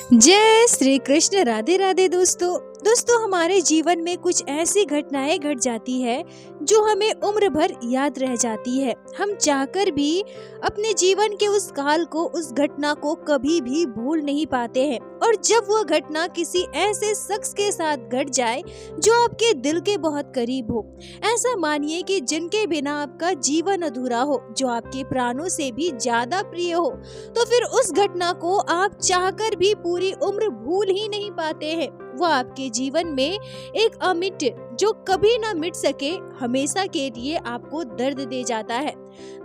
जय श्री कृष्ण। राधे राधे दोस्तों हमारे जीवन में कुछ ऐसी घटनाएं घट जाती है जो हमें उम्र भर याद रह जाती है। हम चाहकर भी अपने जीवन के उस काल को, उस घटना को कभी भी भूल नहीं पाते हैं। और जब वह घटना किसी ऐसे शख्स के साथ घट जाए जो आपके दिल के बहुत करीब हो, ऐसा मानिए कि जिनके बिना आपका जीवन अधूरा हो, जो आपके प्राणों से भी ज्यादा प्रिय हो, तो फिर उस घटना को आप चाहकर भी पूरी उम्र भूल ही नहीं पाते हैं। वह आपके जीवन में एक अमिट, जो कभी ना मिट सके, हमेशा के लिए आपको दर्द दे जाता है।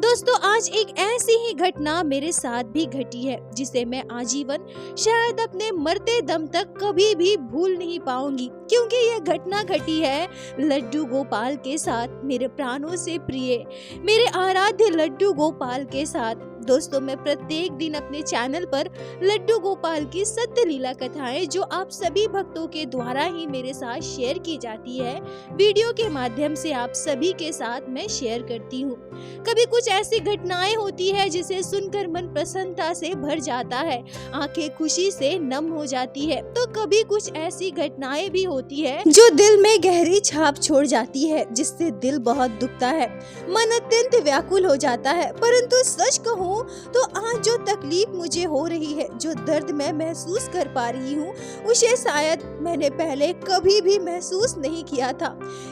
दोस्तों, आज एक ऐसी ही घटना मेरे साथ भी घटी है जिसे मैं आजीवन, शायद अपने मरते दम तक कभी भी भूल नहीं पाऊंगी, क्योंकि यह घटना घटी है लड्डू गोपाल के साथ, मेरे प्राणों से प्रिय, मेरे आराध्य लड्डू गोपाल के साथ। दोस्तों, मैं प्रत्येक दिन अपने चैनल पर लड्डू गोपाल की सत्य लीला कथाएं, जो आप सभी भक्तों के द्वारा ही मेरे साथ शेयर की जाती है, वीडियो के माध्यम से आप सभी के साथ मैं शेयर करती हूँ। कभी कुछ ऐसी घटनाएं होती है जिसे सुनकर मन प्रसन्नता से भर जाता है, आंखें खुशी से नम हो जाती है, तो कभी कुछ ऐसी घटनाएं भी होती है जो दिल में गहरी छाप छोड़ जाती है, जिससे दिल बहुत दुखता है, मन अत्यंत व्याकुल हो जाता है। परंतु सच कहूँ तो आज जो तकलीफ मुझे हो रही है, जो दर्द मैं महसूस कर पा रही हूँ, उसे शायद मैंने पहले कभी भी महसूस नहीं किया था,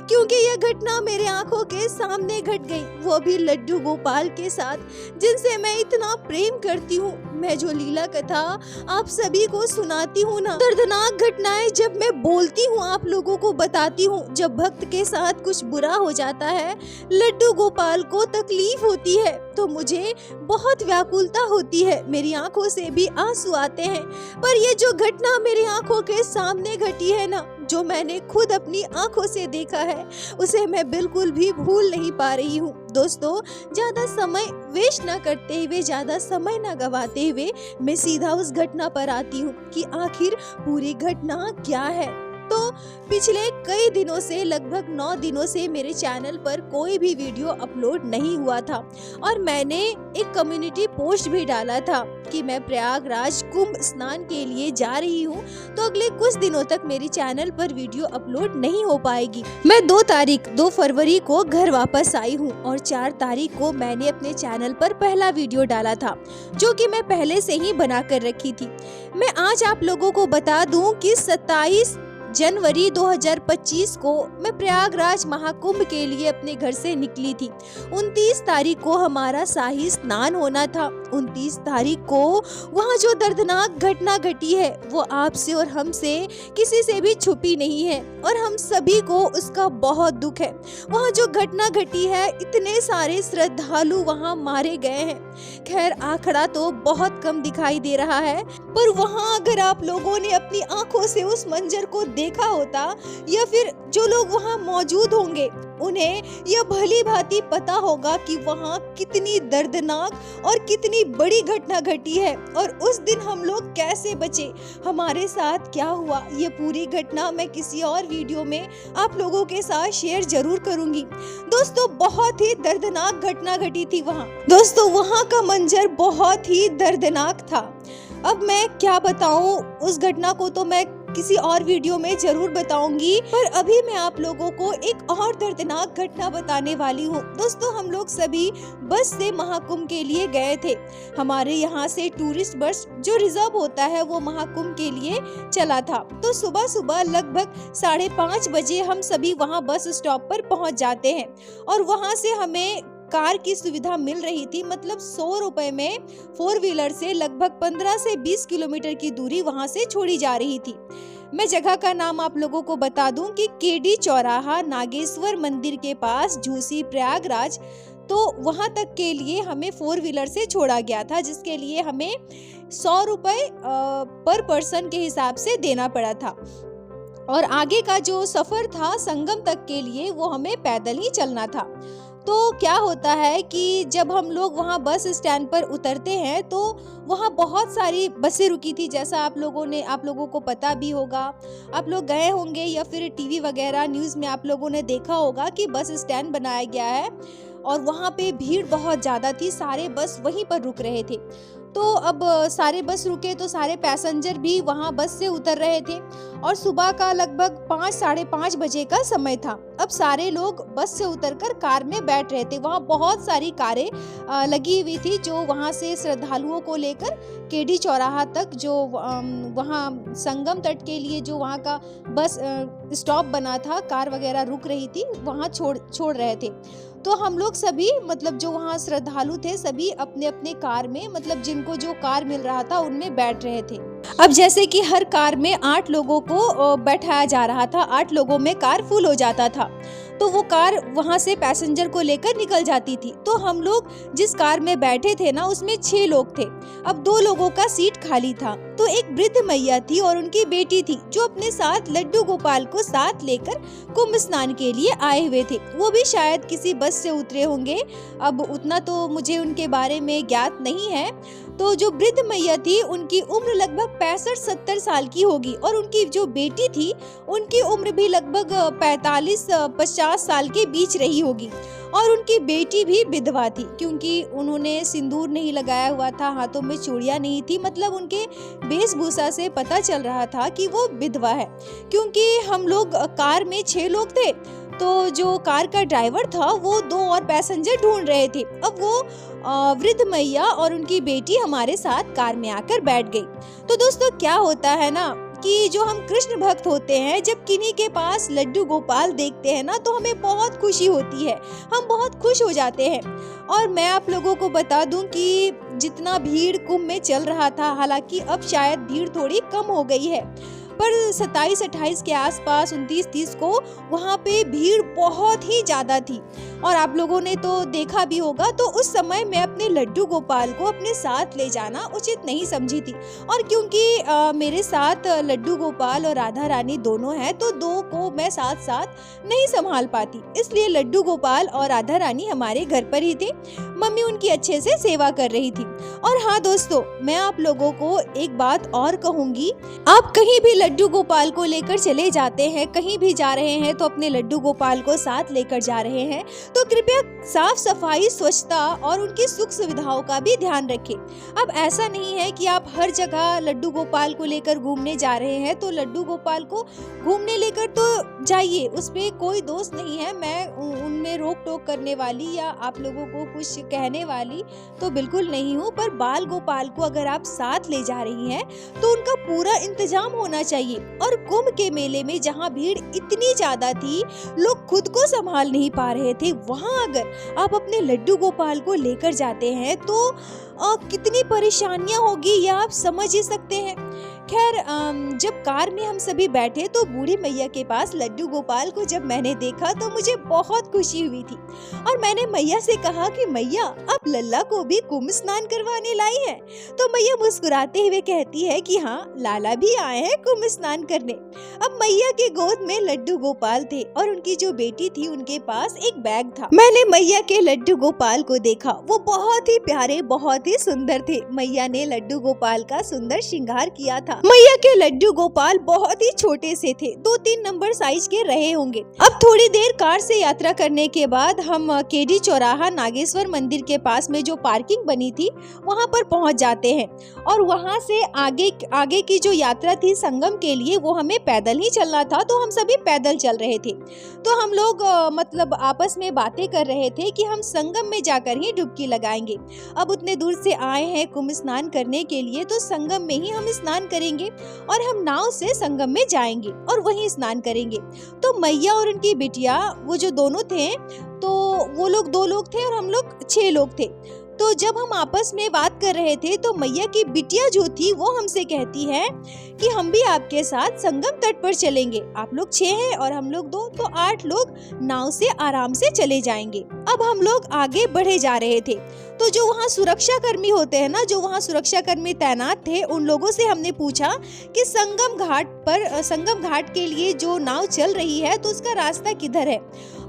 क्योंकि यह घटना मेरे आंखों के सामने घट गई, वो भी लड्डू गोपाल के साथ, जिनसे मैं इतना प्रेम करती हूँ। मैं जो लीला कथा आप सभी को सुनाती हूँ ना, दर्दनाक घटनाएं जब मैं बोलती हूँ, आप लोगों को बताती हूँ, जब भक्त के साथ कुछ बुरा हो जाता है, लड्डू गोपाल को तकलीफ होती है, तो मुझे बहुत व्याकुलता होती है, मेरी आंखों से भी आंसू आते हैं। पर ये जो घटना मेरी आंखों के सामने घटी है ना, जो मैंने खुद अपनी आंखों से देखा है, उसे मैं बिल्कुल भी भूल नहीं पा रही हूँ। दोस्तों, ज्यादा समय वेस्ट न करते हुए, ज्यादा समय न गवाते हुए, मैं सीधा उस घटना पर आती हूँ कि आखिर पूरी घटना क्या है। तो पिछले कई दिनों से, लगभग 9 दिनों से मेरे चैनल पर कोई भी वीडियो अपलोड नहीं हुआ था, और मैंने एक कम्युनिटी पोस्ट भी डाला था कि मैं प्रयागराज कुंभ स्नान के लिए जा रही हूँ, तो अगले कुछ दिनों तक मेरी चैनल पर वीडियो अपलोड नहीं हो पाएगी। मैं 2 फरवरी को घर वापस आई हूँ, और 4 तारीख को मैंने अपने चैनल पर पहला वीडियो डाला था, जो कि मैं पहले से ही बना कर रखी थी। मैं आज आप लोगों को बता दूं कि 27 जनवरी 2025 को मैं प्रयागराज महाकुंभ के लिए अपने घर से निकली थी। 29 तारीख को हमारा शाही स्नान होना था। 29 तारीख को वहाँ जो दर्दनाक घटना घटी है, वो आपसे और हमसे किसी से भी छुपी नहीं है, और हम सभी को उसका बहुत दुख है। वहाँ जो घटना घटी है, इतने सारे श्रद्धालु वहाँ मारे गए हैं। खैर, आंकड़ा तो बहुत कम दिखाई दे रहा है, पर वहाँ अगर आप लोगों ने अपनी आंखों से उस मंजर को देखा होता, या फिर जो लोग वहाँ मौजूद होंगे, उन्हें यह भली भांति पता होगा कि वहाँ कितनी दर्दनाक और कितनी बड़ी घटना घटी है, और उस दिन हम लोग कैसे बचे, हमारे साथ क्या हुआ। ये पूरी घटना मैं किसी और वीडियो में आप लोगों के साथ शेयर जरूर करूंगी। दोस्तों, बहुत ही दर्दनाक घटना घटी थी वहाँ। दोस्तों, वहाँ का मंजर बहुत ही दर्दनाक था। अब मैं क्या बताऊं, उस घटना को तो मैं किसी और वीडियो में जरूर बताऊंगी, पर अभी मैं आप लोगों को एक और दर्दनाक घटना बताने वाली हूँ। दोस्तों, हम लोग सभी बस से महाकुंभ के लिए गए थे। हमारे यहाँ से टूरिस्ट बस जो रिजर्व होता है, वो महाकुंभ के लिए चला था। तो सुबह सुबह लगभग 5:30 बजे हम सभी वहाँ बस स्टॉप पर पहुँच जाते हैं, और वहाँ से हमें कार की सुविधा मिल रही थी। मतलब 100 रुपए में 4 व्हीलर से लगभग 15 से 20 किलोमीटर की दूरी वहां से छोड़ी जा रही थी। मैं जगह का नाम आप लोगों को बता दूं कि केडी चौराहा, नागेश्वर मंदिर के पास, झूसी, प्रयागराज। तो वहां तक के लिए हमें 4 व्हीलर से छोड़ा गया था, जिसके लिए हमें 100 रुपए पर पर्सन के हिसाब से देना पड़ा था, और आगे का जो सफर था संगम तक के लिए, वो हमें पैदल ही चलना था। तो क्या होता है कि जब हम लोग वहाँ बस स्टैंड पर उतरते हैं, तो वहाँ बहुत सारी बसें रुकी थी, जैसा आप लोगों को पता भी होगा, आप लोग गए होंगे, या फिर टीवी वगैरह न्यूज़ में आप लोगों ने देखा होगा कि बस स्टैंड बनाया गया है, और वहाँ पे भीड़ बहुत ज़्यादा थी, सारे बस वहीं पर रुक रहे थे। तो अब सारे बस रुके तो सारे पैसेंजर भी वहाँ बस से उतर रहे थे और सुबह का लगभग 5 साढ़े 5 बजे का समय था। अब सारे लोग बस से उतरकर कार में बैठ रहे थे। वहाँ बहुत सारी कारें लगी हुई थी जो वहाँ से श्रद्धालुओं को लेकर केडी चौराहा तक, जो वहाँ संगम तट के लिए जो वहाँ का बस स्टॉप बना था, कार वगैरह रुक रही थी, वहाँ छोड़ रहे थे। तो हम लोग सभी मतलब जो वहाँ श्रद्धालु थे सभी अपने अपने कार में, मतलब जिनको जो कार मिल रहा था उनमें बैठ रहे थे। अब जैसे कि हर कार में 8 लोगों को बैठाया जा रहा था, 8 लोगों में कार फुल हो जाता था, तो वो कार वहाँ से पैसेंजर को लेकर निकल जाती थी। तो हम लोग जिस कार में बैठे थे ना उसमें 6 लोग थे। अब 2 लोगों का सीट खाली था, तो एक वृद्ध मैया थी और उनकी बेटी थी जो अपने साथ लड्डू गोपाल को साथ लेकर कुंभ स्नान के लिए आए हुए थे। वो भी शायद किसी बस से उतरे होंगे, अब उतना तो मुझे उनके बारे में ज्ञात नहीं है। तो जो वृद्ध मैया थी उनकी उम्र लगभग 65-70 साल की होगी और उनकी जो बेटी थी उनकी उम्र भी लगभग 45-50 साल के बीच रही होगी और उनकी बेटी भी विधवा थी क्योंकि उन्होंने सिंदूर नहीं लगाया हुआ था, हाथों में चूड़ियां नहीं थी, मतलब उनके वेशभूषा से पता चल रहा था कि वो विधवा है। क्योंकि हम लोग कार में 6 लोग थे तो जो कार का ड्राइवर था वो 2 और पैसेंजर ढूंढ रहे थे। अब वो वृद्ध मैया और उनकी बेटी हमारे साथ कार में आकर बैठ गई। तो दोस्तों क्या होता है ना कि जो हम कृष्ण भक्त होते हैं, जब किन्हीं के पास लड्डू गोपाल देखते हैं ना तो हमें बहुत खुशी होती है, हम बहुत खुश हो जाते हैं। और मैं आप लोगों को बता दूं कि जितना भीड़ कुंभ में चल रहा था, हालांकि अब शायद भीड़ थोड़ी कम हो गई है, पर 27-28 के आसपास 29-30 को वहाँ पे भीड़ बहुत ही ज्यादा थी और आप लोगों ने तो देखा भी होगा। तो उस समय मैं अपने लड्डू गोपाल को अपने साथ ले जाना उचित नहीं समझी थी और क्योंकि मेरे साथ लड्डू गोपाल और राधा रानी दोनों हैं तो 2 को मैं साथ साथ नहीं संभाल पाती, इसलिए लड्डू गोपाल और राधा रानी हमारे घर पर ही थे। मम्मी उनकी अच्छे से सेवा कर रही थी। और हाँ दोस्तों, मैं आप लोगों को एक बात और कहूँगी, आप कहीं भी लड्डू गोपाल को लेकर चले जाते हैं, कहीं भी जा रहे हैं तो अपने लड्डू गोपाल को साथ लेकर जा रहे हैं तो कृपया साफ सफाई, स्वच्छता और उनकी सुख सुविधाओं का भी ध्यान रखें। अब ऐसा नहीं है कि आप हर जगह लड्डू गोपाल को लेकर घूमने जा रहे हैं तो लड्डू गोपाल को घूमने लेकर तो जाइए, उसपे कोई दोष नहीं है। मैं उनमें रोक टोक करने वाली या आप लोगों को कुछ कहने वाली तो बिल्कुल नहीं हूँ, पर बाल गोपाल को अगर आप साथ ले जा रही हैं तो उनका पूरा इंतजाम होना चाहिए। और कुंभ के मेले में जहाँ भीड़ इतनी ज्यादा थी, लोग खुद को संभाल नहीं पा रहे थे, वहाँ अगर आप अपने लड्डू गोपाल को लेकर जाते हैं तो कितनी परेशानियां होगी यह आप समझ ही सकते हैं। खैर, जब कार में हम सभी बैठे तो बूढ़ी मैया के पास लड्डू गोपाल को जब मैंने देखा तो मुझे बहुत खुशी हुई थी और मैंने मैया से कहा कि मैया, आप लल्ला को भी कुंभ स्नान करवाने लाई हैं। तो मैया मुस्कुराते हुए कहती है कि हाँ, लाला भी आए हैं कुंभ स्नान करने। अब मैया के गोद में लड्डू गोपाल थे और उनकी जो बेटी थी उनके पास एक बैग था। मैंने मैया के लड्डू गोपाल को देखा, वो बहुत ही प्यारे, बहुत ही सुंदर थे। मैया ने लड्डू गोपाल का सुंदर श्रृंगार किया था। मैया के लड्डू गोपाल बहुत ही छोटे से थे, 2-3 नंबर साइज के रहे होंगे। अब थोड़ी देर कार से यात्रा करने के बाद हम केडी चौराहा नागेश्वर मंदिर के पास में जो पार्किंग बनी थी वहाँ पर पहुँच जाते हैं और वहाँ से आगे की जो यात्रा थी संगम के लिए वो हमें पैदल ही चलना था, तो हम सभी पैदल चल रहे थे। तो हम लोग मतलब आपस में बातें कर रहे थे कि हम संगम में जाकर ही डुबकी लगाएंगे। अब उतने दूर से आए हैं कुंभ स्नान करने के लिए तो संगम में ही हम स्नान करेंगे और हम नाव से संगम में जाएंगे और वहीं स्नान करेंगे। तो मैया और उनकी बिटिया, वो जो दोनों थे, तो वो लोग 2 लोग थे और हम लोग 6 लोग थे। तो जब हम आपस में बात कर रहे थे तो मैया की बिटिया जो थी वो हमसे कहती है कि हम भी आपके साथ संगम तट पर चलेंगे। आप लोग 6 हैं और हम लोग 2, तो 8 लोग नाव से आराम से चले जाएंगे। अब हम लोग आगे बढ़े जा रहे थे तो जो वहाँ सुरक्षा कर्मी होते हैं ना, जो वहाँ सुरक्षा कर्मी तैनात थे, उन लोगों से हमने पूछा कि संगम घाट के लिए जो नाव चल रही है तो उसका रास्ता किधर है।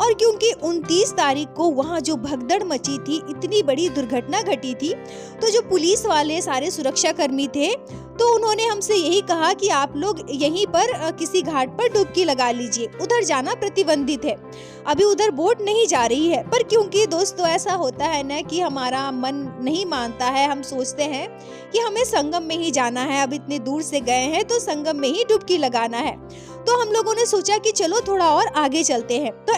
और क्योंकि 29 तारीख को वहाँ जो भगदड़ मची थी, इतनी बड़ी दुर्घटना घटी थी, तो जो पुलिस वाले सारे सुरक्षा कर्मी थे तो उन्होंने हमसे यही कहा कि आप लोग यहीं पर किसी घाट पर डुबकी लगा लीजिए, उधर जाना प्रतिबंधित है, अभी उधर बोट नहीं जा रही है। पर क्योंकि दोस्तों ऐसा होता है ना कि हमारा मन नहीं मानता है, हम सोचते हैं कि हमें संगम में ही जाना है, अब इतने दूर से गए हैं तो संगम में ही डुबकी लगाना है। तो हम लोगों ने सोचा कि चलो थोड़ा और आगे चलते हैं। तो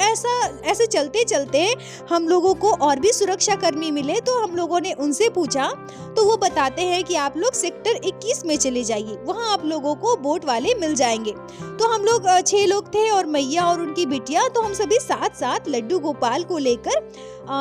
ऐसे चलते चलते हम लोगों को और भी सुरक्षा कर्मी मिले, तो हम लोगों ने उनसे पूछा तो वो बताते हैं कि आप लोग सेक्टर 21 में चले जाइए, वहाँ आप लोगों को बोट वाले मिल जाएंगे। तो हम लोग 6 लोग थे और मैया और उनकी बिटिया, तो हम सभी साथ साथ लड्डू गोपाल को लेकर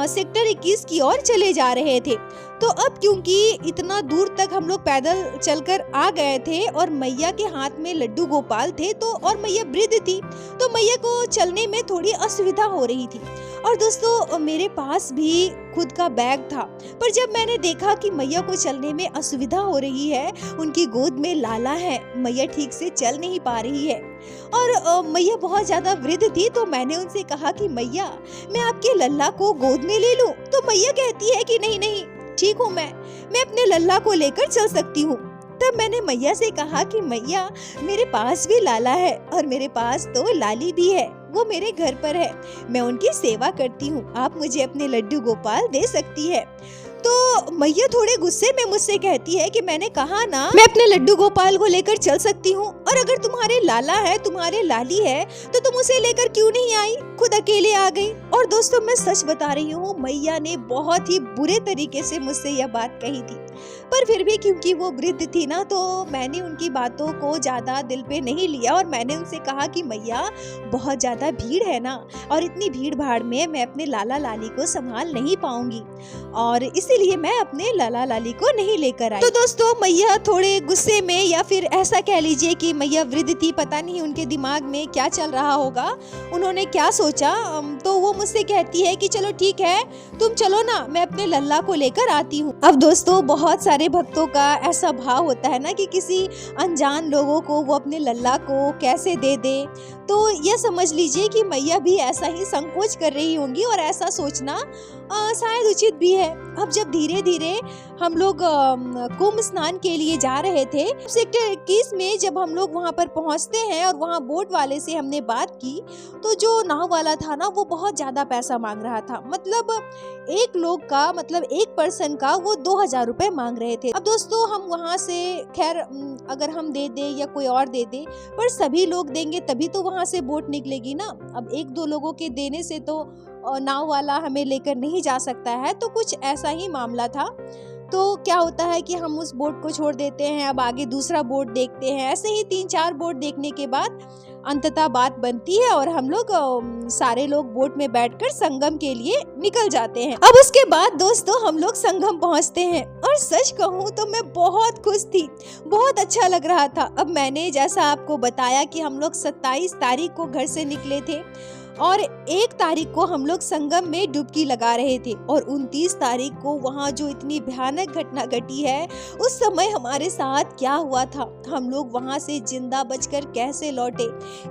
सेक्टर 21 की ओर चले जा रहे थे। तो अब क्योंकि इतना दूर तक हम लोग पैदल चलकर आ गए थे और मैया के हाथ में लड्डू गोपाल थे, तो और मैया वृद्ध थी, तो मैया को चलने में थोड़ी असुविधा हो रही थी। और दोस्तों मेरे पास भी खुद का बैग था, पर जब मैंने देखा कि मैया को चलने में असुविधा हो रही है, उनकी गोद में लाला है, मैया ठीक से चल नहीं पा रही है और मैया बहुत ज्यादा वृद्ध थी, तो मैंने उनसे कहा कि मैया मैं आपके लल्ला को गोद में ले लूं। तो मैया कहती है कि नहीं नहीं ठीक हूँ, मैं अपने लल्ला को लेकर चल सकती हूँ। तब मैंने मैया से कहा कि मैया मेरे पास भी लाला है और मेरे पास तो लाली भी है, वो मेरे घर पर है, मैं उनकी सेवा करती हूँ, आप मुझे अपने लड्डू गोपाल दे सकती है। तो मैया थोड़े गुस्से में मुझसे कहती है कि मैंने कहा ना मैं अपने लड्डू गोपाल को लेकर चल सकती हूँ, और अगर तुम्हारे लाला है, तुम्हारे लाली है, तो तुम उसे लेकर क्यों नहीं आई, खुद अकेले आ गई। और दोस्तों मैं सच बता रही हूँ, मैया ने बहुत ही बुरे तरीके से मुझसे यह बात कही थी, पर फिर भी क्योंकि वो वृद्ध थी ना, तो मैंने उनकी बातों को ज्यादा दिल पे नहीं लिया और मैंने उनसे कहा कि मैया बहुत ज्यादा भीड़ है ना, और इतनी भीड़ भाड़ में मैं अपने लाला लाली को संभाल नहीं पाऊंगी, और इसीलिए मैं अपने लाला लाली को नहीं लेकर आई। तो दोस्तों मैया थोड़े गुस्से में, या फिर ऐसा कह लीजिए कि मैया वृद्ध थी, पता नहीं उनके दिमाग में क्या चल रहा होगा, उन्होंने क्या सोचा, तो वो मुझसे कहती है कि चलो ठीक है तुम चलो ना, मैं अपने लल्ला को लेकर आती हूँ। अब दोस्तों बहुत सारे भक्तों का ऐसा भाव होता है ना कि किसी अनजान लोगों को वो अपने लल्ला को कैसे दे दे, तो यह समझ लीजिए कि मैया भी ऐसा ही संकोच कर रही होंगी और ऐसा सोचना शायद उचित भी है। अब जब धीरे धीरे हम लोग कुंभ स्नान के लिए जा रहे थे, सेक्टर 21 में जब हम लोग वहाँ पर पहुँचते हैं और वहाँ बोट वाले से हमने बात की, तो जो नाव वाला था ना वो बहुत ज्यादा पैसा मांग रहा था, मतलब एक लोग का, मतलब एक पर्सन का वो 2000 रुपए मांग रहे थे। अब दोस्तों हम वहाँ से खैर अगर हम दे दे या कोई और दे दे, पर सभी लोग देंगे तभी तो वहाँ से बोट निकलेगी ना। अब एक दो लोगों के देने से तो नाव वाला हमें लेकर नहीं जा सकता है, तो कुछ ऐसा ही मामला था। तो क्या होता है कि हम उस बोट को छोड़ देते हैं, अब आगे दूसरा बोट देखते हैं, ऐसे ही 3-4 बोट देखने के बाद अंततः बात बनती है और हम लोग सारे लोग बोट में बैठकर संगम के लिए निकल जाते हैं। अब उसके बाद दोस्तों हम लोग संगम पहुंचते हैं और सच कहूँ तो मैं बहुत खुश थी, बहुत अच्छा लग रहा था। अब मैंने जैसा आपको बताया कि हम लोग 27 तारीख को घर से निकले थे और 1 तारीख को हम लोग संगम में डुबकी लगा रहे थे, और 29 तारीख को वहाँ जो इतनी भयानक घटना घटी है, उस समय हमारे साथ क्या हुआ था, हम लोग वहाँ से जिंदा बचकर कैसे लौटे।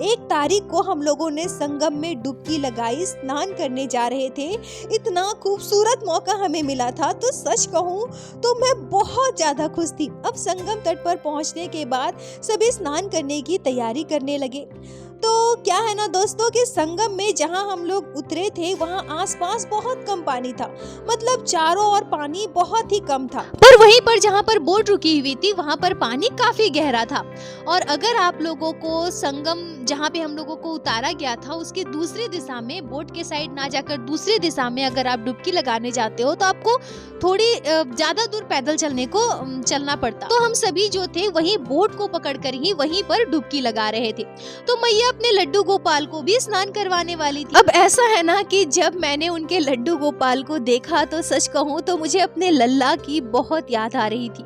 1 तारीख को हम लोगों ने संगम में डुबकी लगाई, स्नान करने जा रहे थे, इतना खूबसूरत मौका हमें मिला था, तो सच कहूँ तो मैं बहुत ज्यादा खुश थी। अब संगम तट पर पहुँचने के बाद सभी स्नान करने की तैयारी करने लगे। तो क्या है ना दोस्तों कि संगम में जहां हम लोग उतरे थे वहां आसपास बहुत कम पानी था, मतलब चारों ओर पानी बहुत ही कम था, पर वहीं पर जहां पर बोट रुकी हुई थी वहां पर पानी काफी गहरा था। और अगर आप लोगों को संगम जहां पे हम लोगों को उतारा गया था उसके दूसरी दिशा में, बोट के साइड ना जाकर दूसरी दिशा में अगर आप डुबकी लगाने जाते हो तो आपको थोड़ी ज्यादा दूर पैदल चलना पड़ता। तो हम सभी जो थे वही बोट को पकड़कर ही वहीं पर डुबकी लगा रहे थे। तो मैया अपने लड्डू गोपाल को भी स्नान करवाने वाली थी। अब ऐसा है ना कि जब मैंने उनके लड्डू गोपाल को देखा तो सच कहूँ तो मुझे अपने लल्ला की बहुत याद आ रही थी,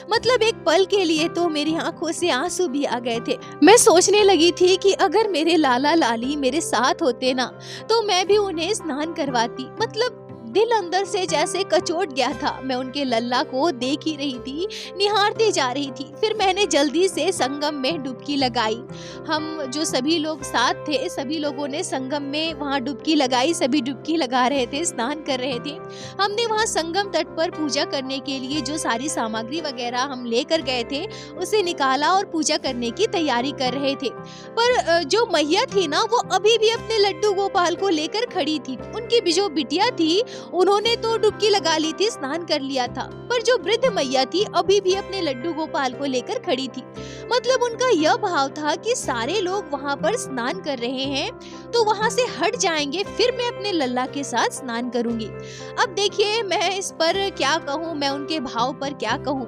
मतलब एक पल के लिए तो मेरी आंखों से आंसू भी आ गए थे। मैं सोचने लगी थी कि अगर मेरे लाला लाली मेरे साथ होते ना तो मैं भी उन्हें स्नान करवाती, मतलब दिल अंदर से जैसे कचोट गया था। मैं उनके लल्ला को देख ही रही थी, निहारती जा रही थी। फिर मैंने जल्दी से संगम में डुबकी लगाई। हम जो सभी लोग साथ थे, सभी लोगों ने संगम में वहाँ डुबकी लगाई। सभी डुबकी लगा रहे थे, स्नान कर रहे थे। हमने वहाँ संगम तट पर पूजा करने के लिए जो सारी सामग्री वगैरह हम लेकर गए थे उसे निकाला और पूजा करने की तैयारी कर रहे थे। पर जो मैया थी ना, वो अभी भी अपने लड्डू गोपाल को लेकर खड़ी थी। उनकी भी जो बिटिया थी उन्होंने तो डुबकी लगा ली थी, स्नान कर लिया था, पर जो वृद्ध मैया थी अभी भी अपने लड्डू गोपाल को लेकर खड़ी थी। मतलब उनका यह भाव था कि सारे लोग वहाँ पर स्नान कर रहे हैं तो वहाँ से हट जाएंगे, फिर मैं अपने लल्ला के साथ स्नान करूंगी। अब देखिए मैं इस पर क्या कहूँ, मैं उनके भाव पर क्या कहूँ।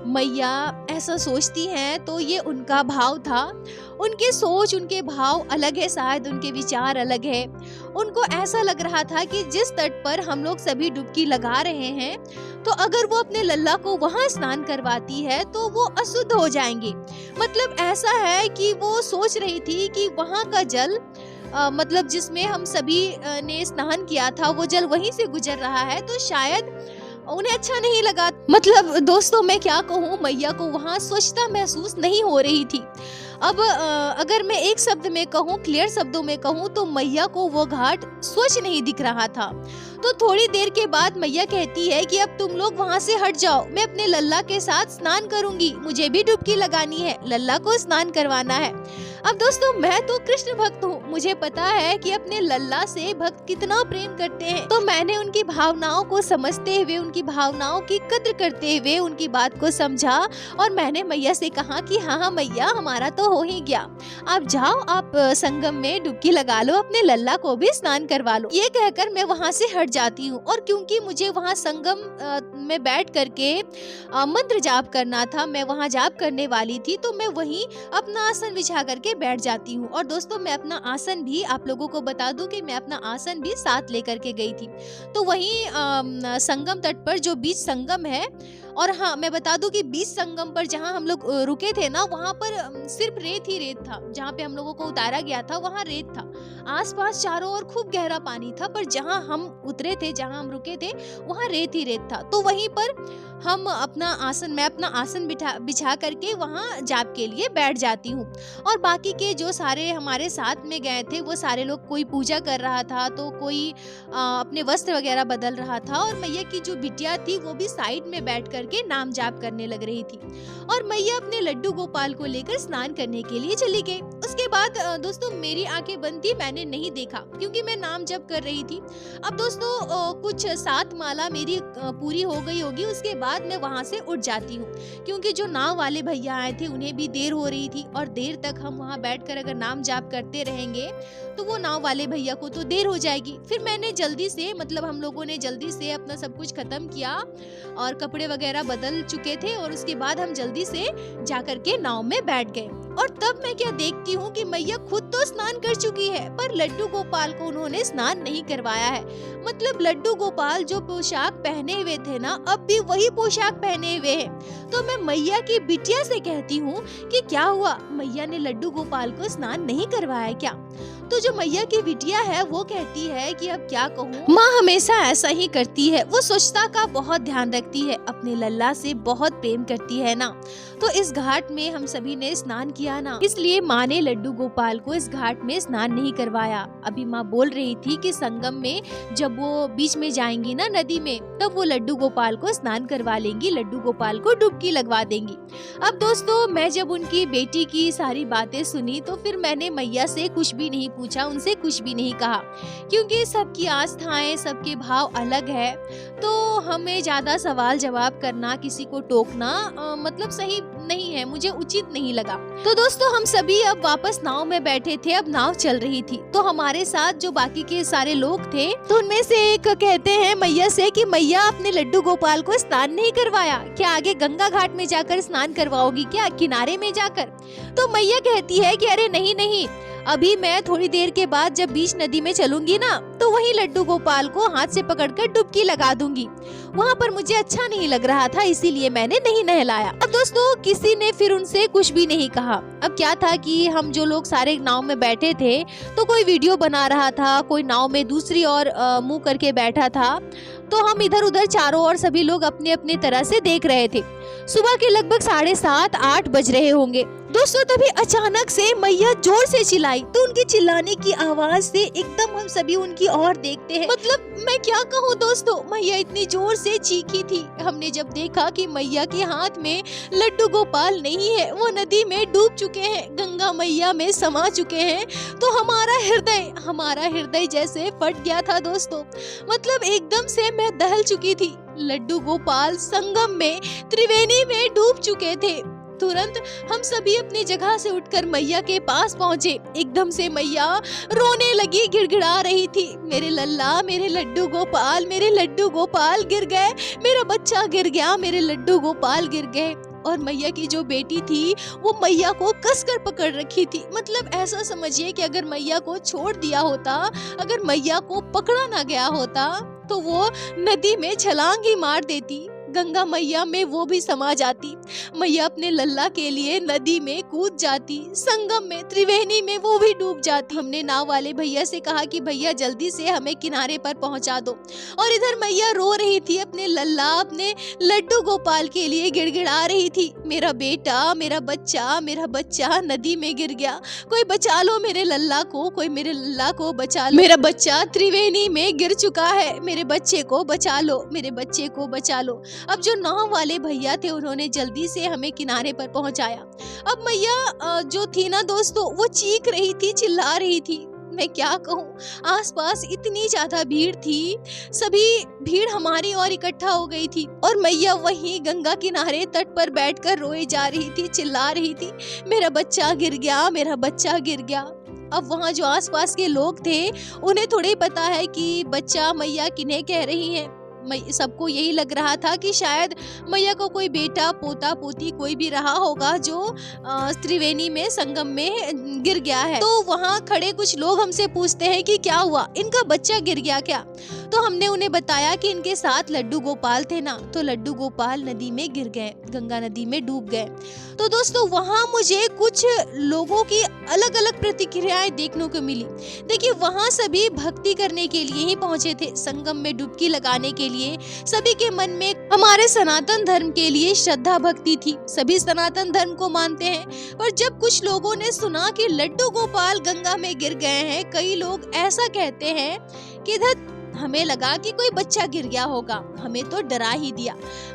मैया ऐसा सोचती हैं तो ये उनका भाव था। उनकी सोच, उनके भाव अलग है, शायद उनके विचार अलग है। उनको ऐसा लग रहा था कि जिस तट पर हम लोग सभी डुबकी लगा रहे हैं तो अगर वो अपने लल्ला को वहाँ स्नान करवाती है तो वो अशुद्ध हो जाएंगे। मतलब ऐसा है कि वो सोच रही थी कि वहाँ का जल मतलब जिसमें हम सभी ने स्नान किया था वो जल वहीं से गुजर रहा है, तो शायद उन्हें अच्छा नहीं लगा। मतलब दोस्तों मैं क्या कहूँ, मैया को वहाँ स्वच्छता महसूस नहीं हो रही थी। अब अगर मैं एक शब्द में कहूँ, क्लियर शब्दों में कहूँ, तो मैया को वो घाट स्वच्छ नहीं दिख रहा था। तो थोड़ी देर के बाद मैया कहती है कि अब तुम लोग वहाँ से हट जाओ, मैं अपने लल्ला के साथ स्नान करूंगी, मुझे भी डुबकी लगानी है, लल्ला को स्नान करवाना है। अब दोस्तों मैं तो कृष्ण भक्त हूँ, मुझे पता है कि अपने लल्ला से भक्त कितना प्रेम करते हैं। तो मैंने उनकी भावनाओं को समझते हुए, उनकी भावनाओं की कद्र करते हुए उनकी बात को समझा और मैंने मैया से कहा कि हाँ मैया, हमारा तो हो ही गया, आप जाओ, आप संगम में डुबकी लगा लो, अपने लल्ला को भी स्नान करवा लो। ये कहकर मैं वहाँ से हट जाती हूँ और क्योंकि मुझे वहाँ संगम में बैठ करके मंत्र जाप करना था, मैं वहाँ जाप करने वाली थी, तो मैं वहीं अपना आसन बिछा करके बैठ जाती हूँ। और दोस्तों मैं अपना आसन भी आप लोगों को बता दूं कि मैं अपना आसन भी साथ लेकर के गई थी। तो वहीं संगम तट पर जो बीच संगम है, और हाँ मैं बता दूं कि बीच संगम पर जहाँ हम लोग रुके थे ना, वहाँ पर सिर्फ रेत ही रेत था। जहाँ पे हम लोगों को उतारा गया था वहाँ रेत था, आसपास चारों ओर खूब गहरा पानी था, पर जहाँ हम उतरे थे, जहाँ हम रुके थे, वहाँ रेत ही रेत था। तो वहीं पर हम मैं अपना आसन बिछा करके वहाँ जाप के लिए बैठ जाती हूँ। और बाकी के जो सारे हमारे साथ में गए थे वो सारे लोग, कोई पूजा कर रहा था तो कोई अपने वस्त्र वगैरह बदल रहा था, और मैया की जो बिटिया थी वो भी साइड में बैठ करके नाम जाप करने लग रही थी। और मैया अपने लड्डू गोपाल को लेकर स्नान करने के लिए चली गई। उसके बाद दोस्तों मेरी आंखें बंद थी, मैंने नहीं देखा क्योंकि मैं नाम जप कर रही थी। अब दोस्तों कुछ 7 माला मेरी पूरी हो गई होगी, उसके बाद मैं वहाँ से उठ जाती हूँ क्योंकि जो नाव वाले भैया आए थे उन्हें भी देर हो रही थी, और देर तक हम वहाँ बैठकर अगर नाम जाप करते रहेंगे तो वो नाव वाले भैया को तो देर हो जाएगी। फिर मैंने जल्दी से, मतलब हम लोगों ने जल्दी से अपना सब कुछ खत्म किया और कपड़े वगैरह बदल चुके थे, और उसके बाद हम जल्दी से जाकर के नाव में बैठ गए। और तब मैं क्या देखती हूँ कि मैया खुद तो स्नान कर चुकी है, पर लड्डू गोपाल को उन्होंने स्नान नहीं करवाया है। मतलब लड्डू गोपाल जो पोशाक पहने हुए थे ना, अब भी वही पोशाक पहने हुए हैं। तो मैं मैया की बिटिया से कहती हूँ कि क्या हुआ, मैया ने लड्डू गोपाल को स्नान नहीं करवाया क्या? तो जो मैया की बिटिया है वो कहती है कि अब क्या कहूँ, माँ हमेशा ऐसा ही करती है, वो स्वच्छता का बहुत ध्यान रखती है, अपने लल्ला से बहुत प्रेम करती है ना। तो इस घाट में हम सभी ने स्नान किया ना, इसलिए माँ ने लड्डू गोपाल को इस घाट में स्नान नहीं करवाया। अभी माँ बोल रही थी कि संगम में जब वो बीच में जाएंगी ना नदी में, तब वो लड्डू गोपाल को स्नान करवा लेंगी, लड्डू गोपाल को डुबकी लगवा देंगी। अब दोस्तों मैं जब उनकी बेटी की सारी बातें सुनी तो फिर मैंने मैया से कुछ भी नहीं पूछा, उनसे कुछ भी नहीं कहा, क्योंकि सबकी आस्थाएं, सबके भाव अलग है। तो हमें ज्यादा सवाल जवाब करना, किसी को टोकना मतलब सही नहीं है, मुझे उचित नहीं लगा। तो दोस्तों हम सभी अब वापस नाव में बैठे थे, अब नाव चल रही थी, तो हमारे साथ जो बाकी के सारे लोग थे, तो उनमें से एक कहते हैं मैया से कि मैया अपने लड्डू गोपाल को स्नान नहीं करवाया क्या, आगे गंगा घाट में जाकर स्नान करवाओगी क्या, किनारे में जाकर? तो मैया कहती है कि अरे नहीं नहीं, अभी मैं थोड़ी देर के बाद जब बीच नदी में चलूंगी ना, तो वहीं लड्डू गोपाल को हाथ से पकड़कर डुबकी लगा दूंगी, वहाँ पर मुझे अच्छा नहीं लग रहा था, इसीलिए मैंने नहीं नहलाया। अब दोस्तों किसी ने फिर उनसे कुछ भी नहीं कहा। अब क्या था कि हम जो लोग सारे नाव में बैठे थे, तो कोई वीडियो बना रहा था, कोई नाव में दूसरी ओर मुंह करके बैठा था, तो हम इधर उधर चारों ओर सभी लोग अपने अपने तरह से देख रहे थे। सुबह के लगभग 7:30-8 बज रहे होंगे दोस्तों। तभी अचानक से मैया जोर से चिल्लाई, तो उनके चिल्लाने की आवाज से एकदम हम सभी उनकी ओर देखते हैं। मतलब मैं क्या कहूँ दोस्तों, मैया इतनी जोर से चीखी थी। हमने जब देखा कि मैया के हाथ में लड्डू गोपाल नहीं है, वो नदी में डूब चुके हैं, गंगा मैया में समा चुके हैं, तो हमारा हृदय जैसे फट गया था दोस्तों। मतलब एकदम से मैं दहल चुकी थी। लड्डू गोपाल संगम में, त्रिवेणी में डूब चुके थे। तुरंत हम सभी अपनी जगह से उठकर मैया के पास पहुँचे। एकदम से मैया रोने लगी, गिड़गिड़ा रही थी, मेरे लल्ला, मेरे लड्डू गोपाल गिर गए, मेरा बच्चा गिर गया, मेरे लड्डू गोपाल गिर गए। और मैया की जो बेटी थी वो मैया को कसकर पकड़ रखी थी। मतलब ऐसा समझिए कि अगर मैया को छोड़ दिया होता, अगर मैया को पकड़ा ना गया होता, तो वो नदी में छलांग ही मार देती, गंगा मैया में वो भी समा जाती। मैया अपने लल्ला के लिए नदी में कूद जाती, संगम में, त्रिवेणी में वो भी डूब जाती। हमने नाव वाले भैया से कहा कि भैया जल्दी से हमें किनारे पर पहुंचा दो। और इधर मैया रो रही थी, अपने लल्ला, अपने लड्डू गोपाल के लिए गिड़गिड़ा रही थी, मेरा बेटा, मेरा बच्चा नदी में गिर गया, कोई बचा लो मेरे लल्ला को, कोई मेरे लल्ला को बचा लो, मेरा बच्चा त्रिवेणी में गिर चुका है, मेरे बच्चे को बचा लो, मेरे बच्चे को बचा लो। अब जो नाव वाले भैया थे उन्होंने जल्दी से हमें किनारे पर पहुंचाया। अब मैया जो थी ना दोस्तों, वो चीख रही थी, चिल्ला रही थी। मैं क्या कहूँ, आसपास इतनी ज्यादा भीड़ थी, सभी भीड़ हमारी ओर इकट्ठा हो गई थी और मैया वहीं गंगा किनारे तट पर बैठकर रोए जा रही थी, चिल्ला रही थी, मेरा बच्चा गिर गया, मेरा बच्चा गिर गया। अब वहाँ जो आसपास के लोग थे उन्हें थोड़ी पता है कि बच्चा मैया किन्हें कह रही है। सबको यही लग रहा था कि शायद मैया को कोई बेटा, पोता, पोती कोई भी रहा होगा जो त्रिवेणी में, संगम में गिर गया है। तो वहाँ खड़े कुछ लोग हमसे पूछते हैं कि क्या हुआ, इनका बच्चा गिर गया क्या? तो हमने उन्हें बताया कि इनके साथ लड्डू गोपाल थे ना, तो लड्डू गोपाल नदी में गिर गए, गंगा नदी में डूब गए। तो दोस्तों वहाँ मुझे कुछ लोगों की अलग अलग प्रतिक्रियाएं देखने को मिली। देखिए वहाँ सभी भक्ति करने के लिए ही पहुँचे थे, संगम में डुबकी लगाने के लिए। सभी के मन में हमारे सनातन धर्म के लिए श्रद्धा भक्ति थी, सभी सनातन धर्म को मानते हैं। पर जब कुछ लोगों ने सुना कि लड्डू गोपाल गंगा में गिर गए हैं, कई लोग ऐसा कहते हैं कि इधर हमें लगा कि कोई बच्चा गिर गया होगा, हमें तो डरा ही दिया।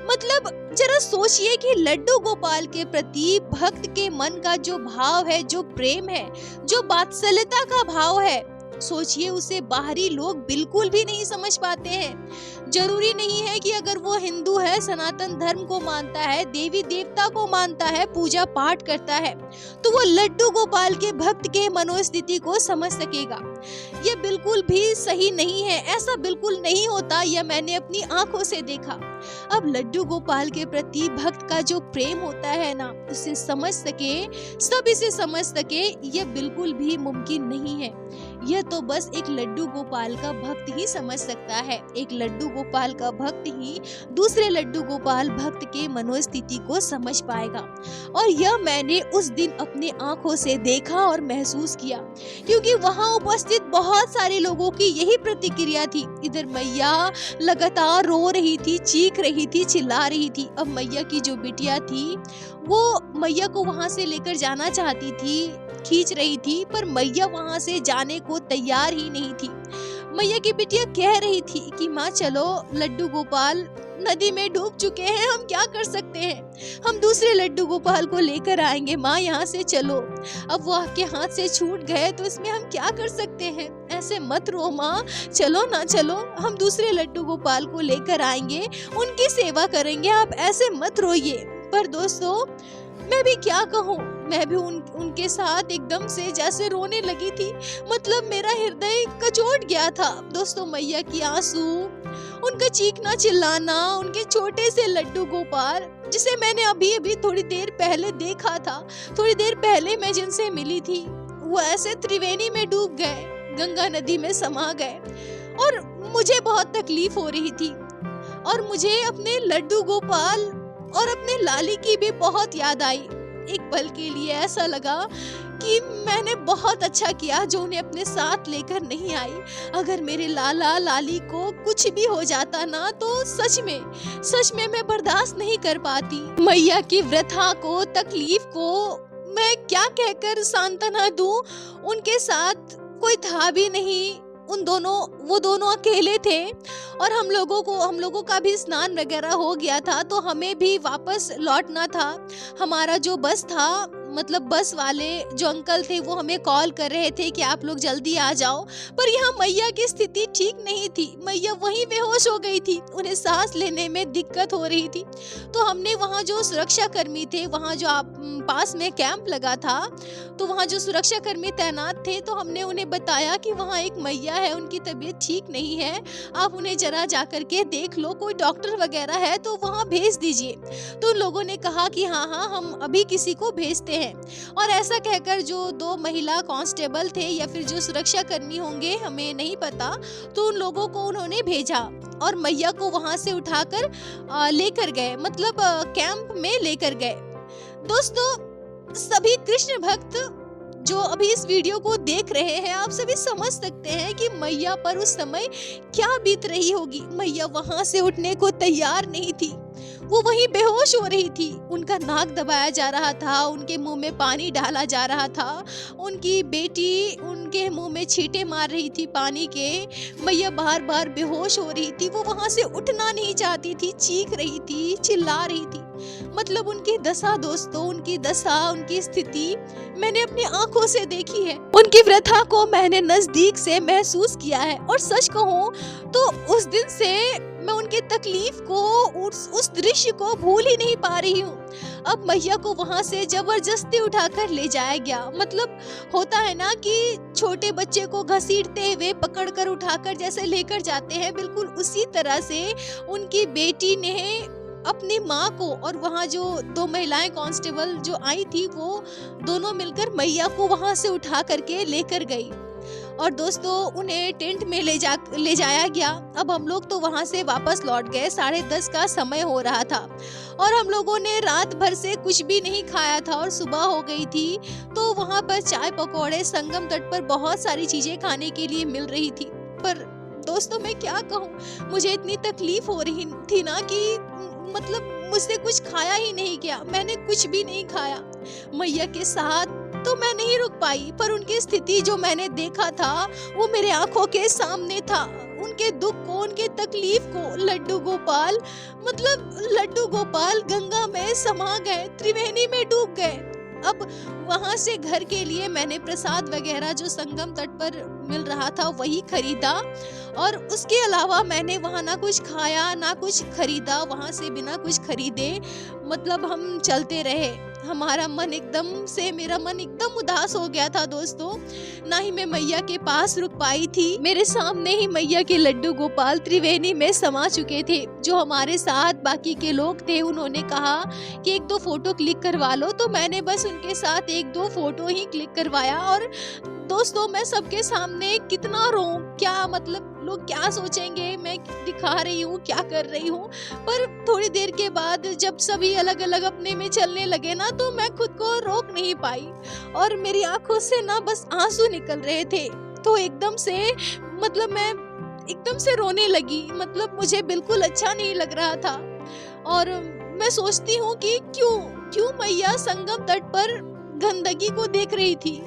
मतलब जरा सोचिए कि लड्डू गोपाल के प्रति भक्त के मन का जो भाव है, जो प्रेम है, जो वात्सल्यता का भाव है, सोचिए उसे बाहरी लोग बिल्कुल भी नहीं समझ पाते हैं। जरूरी नहीं है कि अगर वो हिंदू है, सनातन धर्म को मानता है, देवी देवता को मानता है, पूजा पाठ करता है, तो वो लड्डू गोपाल के भक्त के मनोस्थिति को समझ सकेगा। ये बिल्कुल भी सही नहीं है, ऐसा बिल्कुल नहीं होता, यह मैंने अपनी आंखों से देखा। अब लड्डू गोपाल के प्रति भक्त का जो प्रेम होता है ना, उसे समझ सके, सब इसे समझ सके, यह बिल्कुल भी मुमकिन नहीं है। यह तो बस एक लड्डू गोपाल का भक्त ही समझ सकता है। एक लड्डू गोपाल का भक्त ही दूसरे लड्डू गोपाल भक्त के मनोस्थिति को समझ पाएगा। और यह मैंने उस दिन अपने आंखों से देखा और महसूस किया, क्योंकि वहां उपस्थित बहुत सारे लोगों की यही प्रतिक्रिया थी। इधर मैया लगातार रो रही थी, चीख रही थी, चिल्ला रही थी। अब मैया की जो बिटिया थी वो मैया को वहां से लेकर जाना चाहती थी, खींच रही थी, पर मैया वहां से जाने को तैयार ही नहीं थी। मैया की बिटिया कह रही थी कि माँ चलो, लड्डू गोपाल नदी में डूब चुके हैं, हम क्या कर सकते हैं, हम दूसरे लड्डू गोपाल को लेकर आएंगे, माँ यहाँ से चलो। अब वो आपके हाथ से छूट गए तो इसमें हम क्या कर सकते हैं, ऐसे मत रो माँ, चलो ना चलो, हम दूसरे लड्डू गोपाल को लेकर आएंगे, उनकी सेवा करेंगे, आप ऐसे मत रोइए। पर दोस्तों मैं भी क्या कहूँ, मैं भी उनके साथ एकदम से जैसे रोने लगी थी। मतलब मेरा हृदय कचोट गया था दोस्तों। मैया की आंसू, उनका चीखना चिल्लाना, उनके छोटे से लड्डू गोपाल जिसे मैंने अभी अभी थोड़ी देर पहले देखा था, थोड़ी देर पहले मैं जिनसे मिली थी, वो ऐसे त्रिवेणी में डूब गए, गंगा नदी में समा गए। और मुझे बहुत तकलीफ हो रही थी और मुझे अपने लड्डू गोपाल और अपने लाली की भी बहुत याद आई। एक पल के लिए ऐसा लगा कि मैंने बहुत अच्छा किया जो उन्हें अपने साथ लेकर नहीं आई। अगर मेरे लाला लाली को कुछ भी हो जाता ना तो सच में मैं बर्दाश्त नहीं कर पाती। मैया की वृथा को, तकलीफ को मैं क्या कहकर सांत्वना दूं। उनके साथ कोई था भी नहीं, वो दोनों अकेले थे और हम लोगों का भी स्नान वगैरह हो गया था, तो हमें भी वापस लौटना था। हमारा जो बस था, मतलब बस वाले जो अंकल थे वो हमें कॉल कर रहे थे कि आप लोग जल्दी आ जाओ, पर यहाँ मैया की स्थिति ठीक नहीं थी। मैया वहीं बेहोश हो गई थी, उन्हें सांस लेने में दिक्कत हो रही थी। तो हमने वहाँ जो सुरक्षा कर्मी थे, वहाँ जो पास में कैंप लगा था, तो वहाँ जो सुरक्षा कर्मी तैनात थे, तो हमने उन्हें बताया कि वहाँ एक मैया है, उनकी तबीयत ठीक नहीं है, आप उन्हें जरा जा करके देख लो, कोई डॉक्टर वगैरह है तो वहाँ भेज दीजिए। तो उन लोगों ने कहा कि हाँ हम अभी किसी को भेजते हैं। और ऐसा कहकर जो 2 महिला कांस्टेबल थे या फिर जो सुरक्षा कर्मी होंगे हमें नहीं पता, तो उन लोगों को उन्होंने भेजा और मैया को वहां से उठाकर लेकर गए, मतलब कैंप में लेकर गए। दोस्तों, सभी कृष्ण भक्त जो अभी इस वीडियो को देख रहे हैं, आप सभी समझ सकते हैं कि मैया पर उस समय क्या बीत रही होगी। मैया वहां से उठने को तैयार नहीं थी, वो वहीं बेहोश हो रही थी। उनका नाक दबाया जा रहा था, उनके मुंह में पानी डाला जा रहा था, उनकी बेटी उनके मुंह में छींटे मार रही थी पानी के। मैया बार बार बेहोश हो रही थी, वो वहां से उठना नहीं चाहती थी, चीख रही थी, चिल्ला रही थी। मतलब उनकी दशा दोस्तों, उनकी स्थिति मैंने अपनी आंखों से देखी है। उनकी व्यथा को मैंने नजदीक से महसूस किया है और सच कहूं तो उस दिन से मैं उनकी तकलीफ को, उस दृश्य को भूल ही नहीं पा रही हूँ। अब मैया को वहाँ से जबरदस्ती उठाकर ले जाया गया। मतलब होता है ना कि छोटे बच्चे को घसीटते हुए पकड़कर उठाकर जैसे लेकर जाते हैं, बिल्कुल उसी तरह से उनकी बेटी ने अपनी माँ को, और वहाँ जो 2 महिलाएं कांस्टेबल जो आई थी, वो दोनों मिलकर मैया को वहाँ से उठा करके लेकर गई और दोस्तों उन्हें टेंट में ले जाया गया। अब हम लोग तो वहाँ से वापस लौट गए, 10:30 का समय हो रहा था और हम लोगों ने रात भर से कुछ भी नहीं खाया था और सुबह हो गई थी। तो वहाँ पर चाय पकौड़े, संगम तट पर बहुत सारी चीजें खाने के लिए मिल रही थी। पर दोस्तों मैं क्या कहूँ, मुझे इतनी तकलीफ हो रही थी ना कि मतलब मुझसे कुछ खाया ही नहीं गया, मैंने कुछ भी नहीं खाया। मैया के साथ तो मैं नहीं रुक पाई, पर उनकी स्थिति जो मैंने देखा था वो मेरे आंखों के सामने था। उनके दुख को, उनके तकलीफ को लड्डू गोपाल गंगा में समा गए, त्रिवेणी में डूब गए। अब वहां से घर के लिए मैंने प्रसाद वगैरह जो संगम तट पर मिल रहा था वही खरीदा और उसके अलावा मैंने वहाँ ना कुछ खाया ना कुछ खरीदा। वहाँ से बिना कुछ खरीदे मतलब हम चलते रहे। मेरा मन एकदम उदास हो गया था दोस्तों। ना ही मैं मैया के पास रुक पाई थी। मेरे सामने ही मैया के लड्डू गोपाल त्रिवेणी में समा चुके थे। जो हमारे साथ बाकी के लोग थे उन्होंने कहा कि 1-2 फोटो क्लिक करवा लो, तो मैंने बस उनके साथ 1-2 फोटो ही क्लिक करवाया। और दोस्तों मैं सबके सामने कितना रोऊं, क्या मतलब लोग क्या सोचेंगे, मैं दिखा रही हूँ क्या कर रही हूँ। पर थोड़ी देर के बाद जब सभी अलग अलग अपने में चलने लगे ना, तो मैं खुद को रोक नहीं पाई और मेरी आंखों से ना बस आंसू निकल रहे थे। तो एकदम से मतलब मैं एकदम से रोने लगी। मतलब मुझे बिल्कुल अच्छा नहीं लग रहा था और मैं सोचती हूँ कि क्यों मैया संगम तट पर गंदगी को देख रही थी।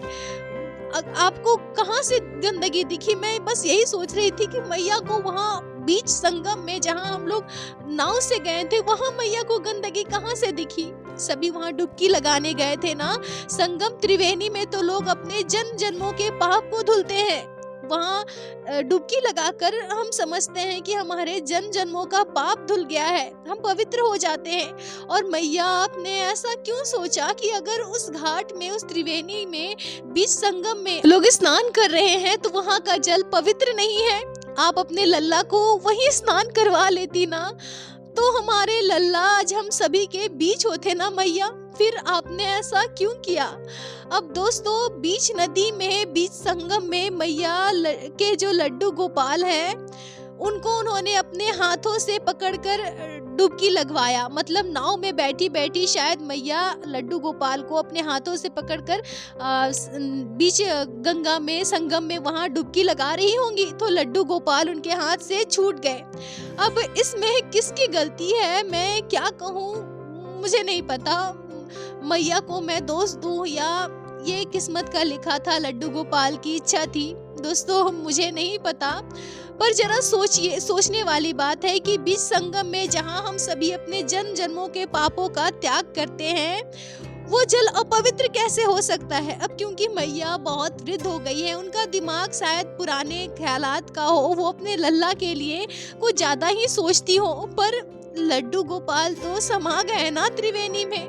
आपको कहाँ से गंदगी दिखी? मैं बस यही सोच रही थी कि मैया को वहाँ बीच संगम में जहाँ हम लोग नाव से गए थे, वहाँ मैया को गंदगी कहाँ से दिखी? सभी वहाँ डुबकी लगाने गए थे ना। संगम त्रिवेणी में तो लोग अपने जन्मों के पाप को धुलते हैं। वहाँ डुबकी लगाकर हम समझते हैं कि हमारे जन्मों का पाप धुल गया है, हम पवित्र हो जाते हैं। और मैया आपने ऐसा क्यों सोचा कि अगर उस घाट में, उस त्रिवेणी में, बीच संगम में लोग स्नान कर रहे हैं तो वहाँ का जल पवित्र नहीं है? आप अपने लल्ला को वही स्नान करवा लेती ना, तो हमारे लल्ला आज हम सभी के बीच होते ना मैया। फिर आपने ऐसा क्यों किया? अब दोस्तों बीच नदी में, बीच संगम में मैया के जो लड्डू गोपाल हैं, उनको उन्होंने अपने हाथों से पकड़कर डुबकी लगवाया। मतलब नाव में बैठी बैठी शायद मैया लड्डू गोपाल को अपने हाथों से पकड़कर बीच गंगा में संगम में वहां डुबकी लगा रही होंगी, तो लड्डू गोपाल उनके हाथ से छूट गए। अब इसमें किसकी गलती है, मैं क्या कहूँ, मुझे नहीं पता। मैया को मैं दोष दूं या ये किस्मत का लिखा था, लड्डू गोपाल की इच्छा थी, दोस्तों मुझे नहीं पता। पर जरा सोचिए, सोचने वाली बात है कि बीच संगम में जहां हम सभी अपने जन्म जन्मों के पापों का त्याग करते हैं, वो जल अपवित्र कैसे हो सकता है। अब क्योंकि मैया बहुत वृद्ध हो गई है, उनका दिमाग शायद पुराने ख्यालात का हो, वो अपने लल्ला के लिए कुछ ज्यादा ही सोचती हो। पर लड्डू गोपाल तो समा गए ना त्रिवेणी में,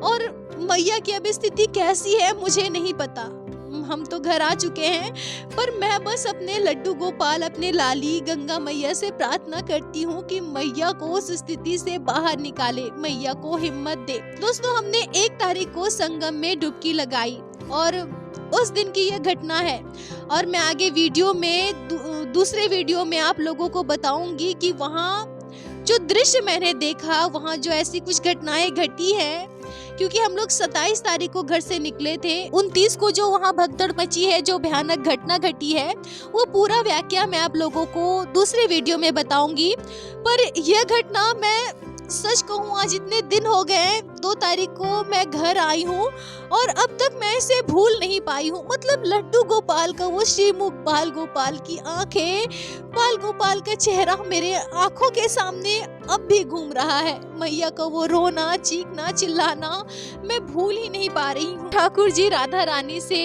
और मैया की अब स्थिति कैसी है मुझे नहीं पता। हम तो घर आ चुके हैं, पर मैं बस अपने लड्डू गोपाल, अपने लाली गंगा मैया से प्रार्थना करती हूँ कि मैया को उस स्थिति से बाहर निकाले, मैया को हिम्मत दे। दोस्तों, हमने 1 तारीख को संगम में डुबकी लगाई और उस दिन की यह घटना है, और मैं आगे वीडियो में दूसरे वीडियो में आप लोगों को बताऊंगी कि वहाँ जो दृश्य मैंने देखा, वहाँ जो ऐसी कुछ घटनाएं घटी है। क्योंकि हम लोग 27 तारीख को घर से निकले थे, 29 को जो वहाँ भगदड़ मची है, जो भयानक घटना घटी है, वो पूरा व्याख्या मैं आप लोगों को दूसरे वीडियो में बताऊंगी। पर यह घटना, मैं सच कहूँ, आज इतने दिन हो गए, 2 तारीख को मैं घर आई हूँ और अब तक मैं इसे भूल नहीं पाई हूँ। मतलब लड्डू गोपाल का वो श्रीमुख, बाल गोपाल की आंखें, बाल गोपाल का चेहरा मेरे आंखों के सामने अब भी घूम रहा है। मैया का वो रोना, चीखना, चिल्लाना मैं भूल ही नहीं पा रही हूँ। ठाकुर जी राधा रानी से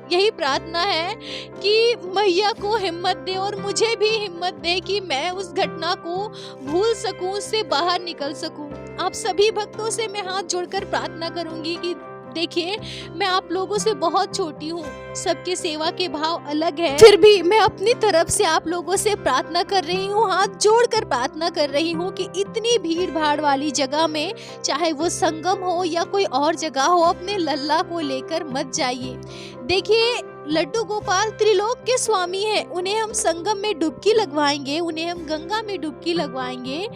यही प्रार्थना है कि मैया को हिम्मत दे और मुझे भी हिम्मत दे कि मैं उस घटना को भूल सकूं, उससे बाहर निकल सकूं। आप सभी भक्तों से मैं हाथ जोड़कर प्रार्थना करूंगी कि देखिए, मैं आप लोगों से बहुत छोटी हूँ, सबके सेवा के भाव अलग है, फिर भी मैं अपनी तरफ से आप लोगों से प्रार्थना कर रही हूँ, हाथ जोड़कर प्रार्थना कर रही हूँ कि इतनी भीड़ भाड़ वाली जगह में, चाहे वो संगम हो या कोई और जगह हो, अपने लल्ला को लेकर मत जाइए। देखिए, लड्डू गोपाल त्रिलोक के स्वामी हैं, उन्हें हम संगम में डुबकी लगवाएंगे, उन्हें हम गंगा में डुबकी लगवाएंगे,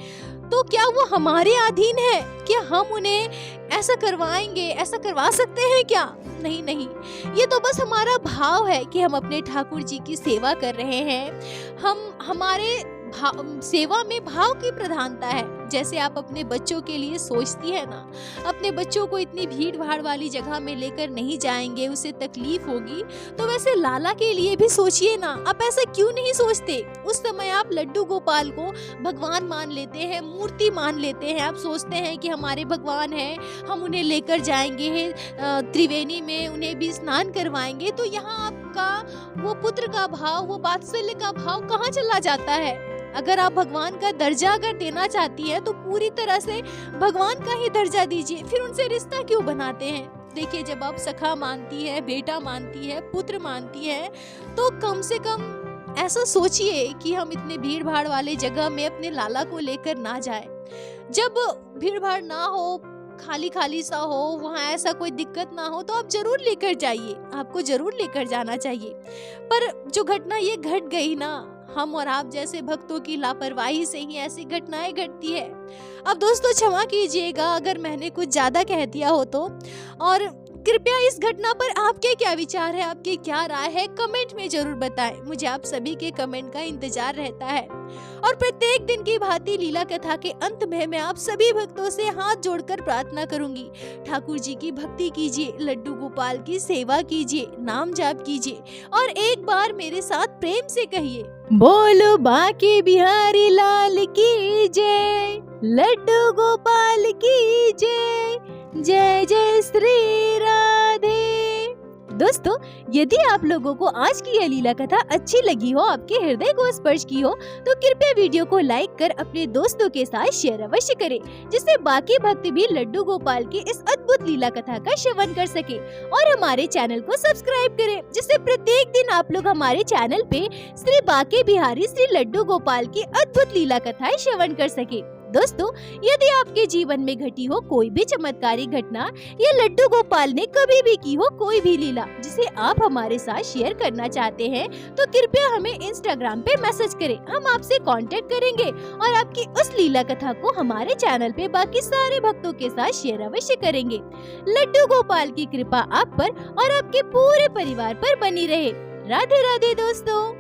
तो क्या वो हमारे अधीन है? क्या हम उन्हें ऐसा करवाएंगे, ऐसा करवा सकते हैं क्या? नहीं नहीं, ये तो बस हमारा भाव है कि हम अपने ठाकुर जी की सेवा कर रहे हैं। हमारे सेवा में भाव की प्रधानता है। जैसे आप अपने बच्चों के लिए सोचती है ना, अपने बच्चों को इतनी भीड़ भाड़ वाली जगह में लेकर नहीं जाएंगे, उसे तकलीफ होगी, तो वैसे लाला के लिए भी सोचिए ना। आप ऐसा क्यों नहीं सोचते? उस समय आप लड्डू गोपाल को भगवान मान लेते हैं, मूर्ति मान लेते हैं, आप सोचते हैं कि हमारे भगवान हैं, हम उन्हें लेकर जाएंगे त्रिवेणी में, उन्हें भी स्नान करवाएंगे। तो यहाँ आपका वो पुत्र का भाव, वो वात्सल्य का भाव कहाँ चला जाता है? अगर आप भगवान का दर्जा अगर देना चाहती है तो पूरी तरह से भगवान का ही दर्जा दीजिए, फिर उनसे रिश्ता क्यों बनाते हैं? देखिए, जब आप सखा मानती है, बेटा मानती है, पुत्र मानती है, तो कम से कम ऐसा सोचिए कि हम इतने भीड़ भाड़ वाले जगह में अपने लाला को लेकर ना जाए। जब भीड़ भाड़ ना हो, खाली खाली सा हो, वहाँ ऐसा कोई दिक्कत ना हो, तो आप जरूर लेकर जाइए, आपको जरूर लेकर जाना चाहिए। पर जो घटना ये घट गई ना, हम और आप जैसे भक्तों की लापरवाही से ही ऐसी घटनाएं घटती है। अब दोस्तों, क्षमा कीजिएगा अगर मैंने कुछ ज्यादा कह दिया हो तो, और कृपया इस घटना पर आपके क्या विचार है, आपकी क्या राय है, कमेंट में जरूर बताएं। मुझे आप सभी के कमेंट का इंतजार रहता है। और प्रत्येक दिन की भांति लीला कथा के अंत में मैं आप सभी भक्तों से हाथ जोड़कर प्रार्थना करूंगी, ठाकुर जी की भक्ति कीजिए, लड्डू गोपाल की सेवा कीजिए, नाम जाप कीजिए, और एक बार मेरे साथ प्रेम से कहिए, बोलो बाके बिहारी लाल की जय, लड्डू गोपाल की जय, जय जय श्री राधे। दोस्तों, यदि आप लोगों को आज की यह लीला कथा अच्छी लगी हो, आपके हृदय को स्पर्श की हो, तो कृपया वीडियो को लाइक कर अपने दोस्तों के साथ शेयर अवश्य करें, जिससे बाकी भक्त भी लड्डू गोपाल की इस अद्भुत लीला कथा का श्रवण कर सके। और हमारे चैनल को सब्सक्राइब करें, जिससे प्रत्येक दिन आप लोग हमारे चैनल पे श्री बाके बिहारी श्री लड्डू गोपाल की अद्भुत लीला कथाएं श्रवण कर सके। दोस्तों, यदि आपके जीवन में घटी हो कोई भी चमत्कारी घटना या लड्डू गोपाल ने कभी भी की हो कोई भी लीला जिसे आप हमारे साथ शेयर करना चाहते हैं, तो कृपया हमें इंस्टाग्राम पे मैसेज करें। हम आपसे कांटेक्ट करेंगे और आपकी उस लीला कथा को हमारे चैनल पे बाकी सारे भक्तों के साथ शेयर अवश्य करेंगे। लड्डू गोपाल की कृपा आप पर और आपके पूरे परिवार पर बनी रहे। राधे राधे दोस्तों।